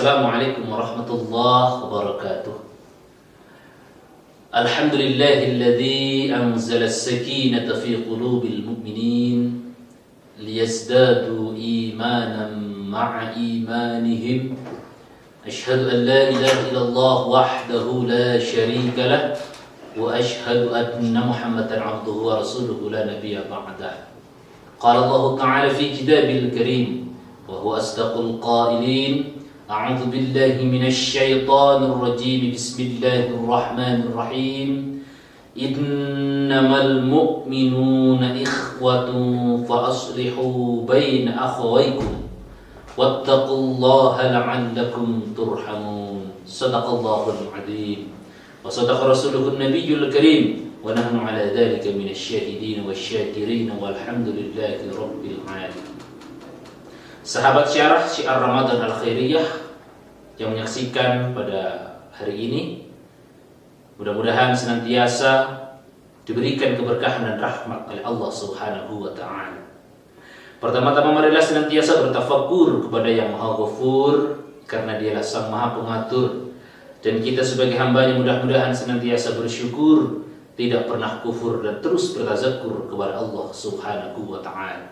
Assalamualaikum warahmatullahi wabarakatuh. Alhamdulillahilladzi anzala as-sakinata fi qulubil mu'minin liyazdadu imanan ma'a imanihim. Ashhadu an la ilaha illallah wahdahu la syarika lah wa ashhadu anna Muhammadan abduhu wa rasuluhu la nabiyya ba'dah. Qala Allah ta'ala fi kitabil karim wa huwa asdaqul qailin. A'udzu billahi minasy syaithanir rajim. Bismillahirrahmanirrahim. Innamal mu'minuna ikhwatun fa aslihu baina akhawaykum wattaqullaha la'allakum turhamun. Shadaqallahul 'adzim wa shadaqa rasuluhun nabiyyul karim wa nahnu 'ala dzalika minasy syahidin wasyakirin walhamdulillahi rabbil 'alamin. Sahabat syarah Syiar Ramadan Al-Khairiyah yang menyaksikan pada hari ini, mudah-mudahan senantiasa diberikan keberkahan dan rahmat oleh Allah Subhanahu wa ta'ala. Pertama-tama marilah senantiasa bertafakkur kepada Yang Maha Ghafur, karena Dialah Sang Maha Pengatur. Dan kita sebagai hambanya mudah-mudahan senantiasa bersyukur, tidak pernah kufur dan terus bertazakkur kepada Allah Subhanahu wa ta'ala.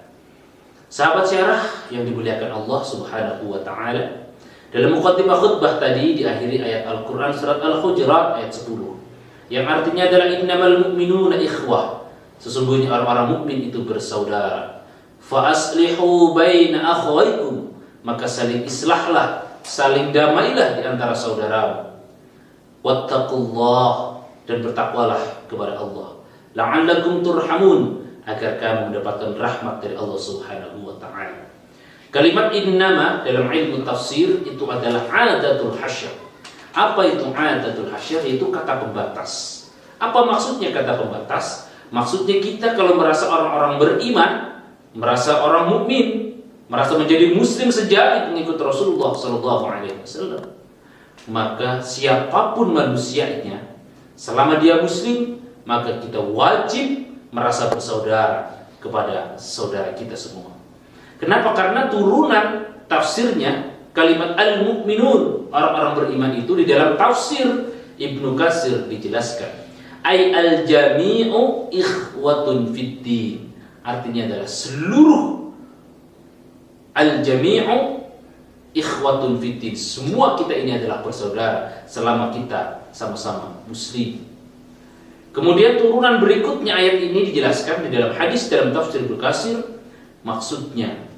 Sahabat syarah yang dimuliakan Allah Subhanahu wa ta'ala, dalam muqaddimah khutbah tadi diakhiri ayat Al-Quran surat Al-Hujurat ayat 10, yang artinya adalah innamal mu'minuna ikhwah, sesungguhnya orang-orang mukmin itu bersaudara. Fa aslihu baina akhawaykum, maka saling islahlah, saling damailah di antara saudara. Wattaqullah, dan bertakwalah kepada Allah. La'allakum turhamun, agar kamu mendapatkan rahmat dari Allah Subhanahu wa ta'ala. Kalimat innama dalam ilmu tafsir itu adalah adatul hasyr. Apa itu adatul hasyr? Itu kata pembatas. Apa maksudnya kata pembatas? Maksudnya kita kalau merasa orang-orang beriman, merasa orang mukmin, merasa menjadi muslim sejati pengikut Rasulullah SAW, maka siapapun manusianya, selama dia muslim, maka kita wajib merasa bersaudara kepada saudara kita semua. Kenapa? Karena turunan tafsirnya kalimat al-mu'minun, orang-orang beriman itu di dalam tafsir Ibnu Katsir dijelaskan, ay al-jami'u ikhwatun fiddin, artinya adalah seluruh al-jami'u ikhwatun fiddin, semua kita ini adalah bersaudara selama kita sama-sama muslim. Kemudian turunan berikutnya ayat ini dijelaskan di dalam hadis dalam tafsir Ibnu Katsir, maksudnya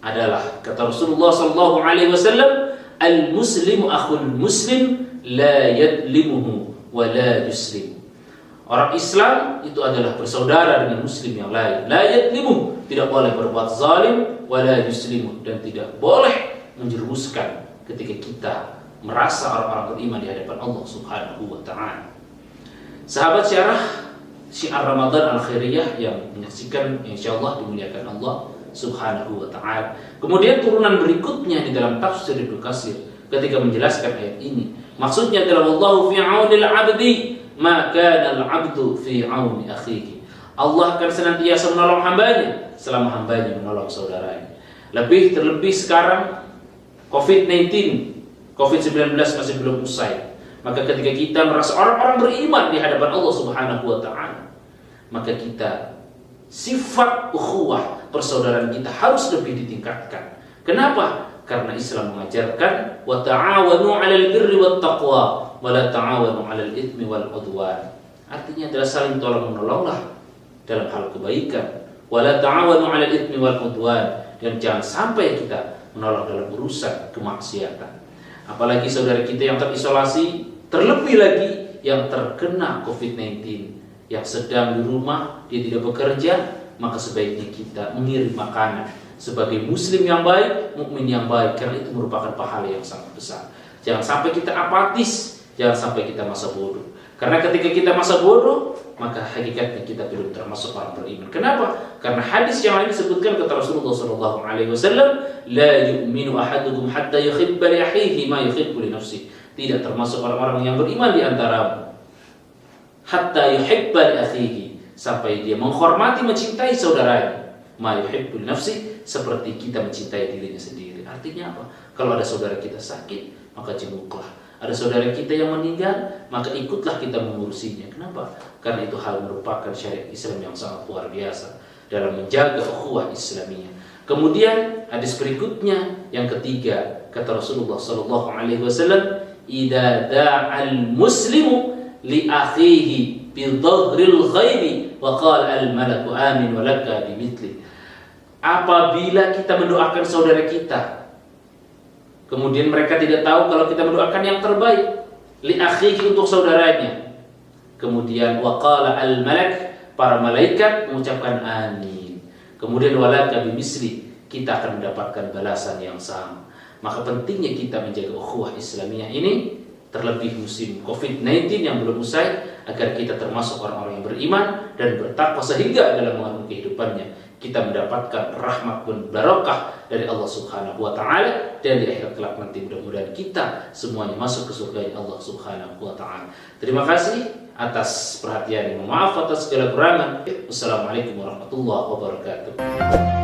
adalah kata Rasulullah sallallahu alaihi wasallam, al-muslimu akhul muslim la yadlimuhu wa la yuslim. Orang Islam itu adalah bersaudara dengan muslim yang lain. La yadlimuhu, tidak boleh berbuat zalim, wa la yuslimu, dan tidak boleh menjerumuskan ketika kita merasa orang-orang beriman di hadapan Allah Subhanahu wa ta'ala. Sahabat syarah Syiar Ramadan Al-Khairiyah yang menyaksikan, insyaallah dimuliakan Allah Subhanahu wa ta'ala. Kemudian turunan berikutnya di dalam tafsir Ibnu Katsir ketika menjelaskan ayat ini, maksudnya adalah wallahu fi 'aunil 'abdi ma kana al-'abdu fi 'auni akhihi. Allah akan senantiasa menolong hambanya selama hambanya menolong saudaranya. Terlebih sekarang COVID-19 masih belum usai. Maka ketika kita merasa orang-orang beriman di hadapan Allah Subhanahu wa ta'ala, maka kita sifat ukhuwah, persaudaraan kita harus lebih ditingkatkan. Kenapa? Karena Islam mengajarkan wa ta'awanu 'alal birri wat taqwa wa la ta'awanu 'alal itsmi wal 'udwan. Artinya adalah saling tolong-menolonglah dalam hal kebaikan, wa la ta'awanu 'alal itsmi wal 'udwan, dan jangan sampai kita menolong dalam urusan kemaksiatan. Apalagi saudara kita yang terisolasi, terlebih lagi yang terkena COVID-19, yang sedang di rumah, dia tidak bekerja, maka sebaiknya kita mengirim makanan sebagai muslim yang baik, mukmin yang baik, karena itu merupakan pahala yang sangat besar. Jangan sampai kita apatis, jangan sampai kita masa bodoh. Karena ketika kita masa bodoh, maka hakikatnya kita belum termasuk orang beriman. Kenapa? Karena hadis yang lain disebutkan kata Rasulullah SAW, la yu'minu ahadukum hatta yuhibba li akhihi ma yuhibbu li nafsihi. Tidak termasuk orang-orang yang beriman di antaramu hatta yuhibba li akhihi, sampai dia menghormati, mencintai saudaranya, ma yuhibbu li nafsihi, seperti kita mencintai dirinya sendiri. Artinya apa? Kalau ada saudara kita sakit, maka jenguklah. Ada saudara kita yang meninggal, maka ikutlah kita mengurusinya. Kenapa? Karena itu hal merupakan syariat Islam yang sangat luar biasa dalam menjaga ukhuwah Islamiyah. Kemudian hadis berikutnya yang ketiga, kata Rasulullah sallallahu alaihi wasallam, "Idza da'al muslimu li akhihi bi dhahril ghaibi wa qala al malaku amin wa laka bimithli." Apabila kita mendoakan saudara kita, kemudian mereka tidak tahu kalau kita mendoakan yang terbaik, li akhihi untuk saudaranya. Kemudian wa qala al malak, para malaikat mengucapkan amin. Kemudian walaka bimisli, kita akan mendapatkan balasan yang sama. Maka pentingnya kita menjaga ukhuwah Islamiyah ini, terlebih musim COVID-19 yang belum usai, agar kita termasuk orang-orang yang beriman dan bertakwa sehingga dalam mengarungi kehidupannya kita mendapatkan rahmat dan barakah dari Allah Subhanahu wa taala, dan di akhirat kelak nanti mudah-mudahan kita semuanya masuk ke surga Allah Subhanahu wa taala. Terima kasih atas perhatian. Maaf atas segala kekurangan. Wassalamualaikum warahmatullahi wabarakatuh.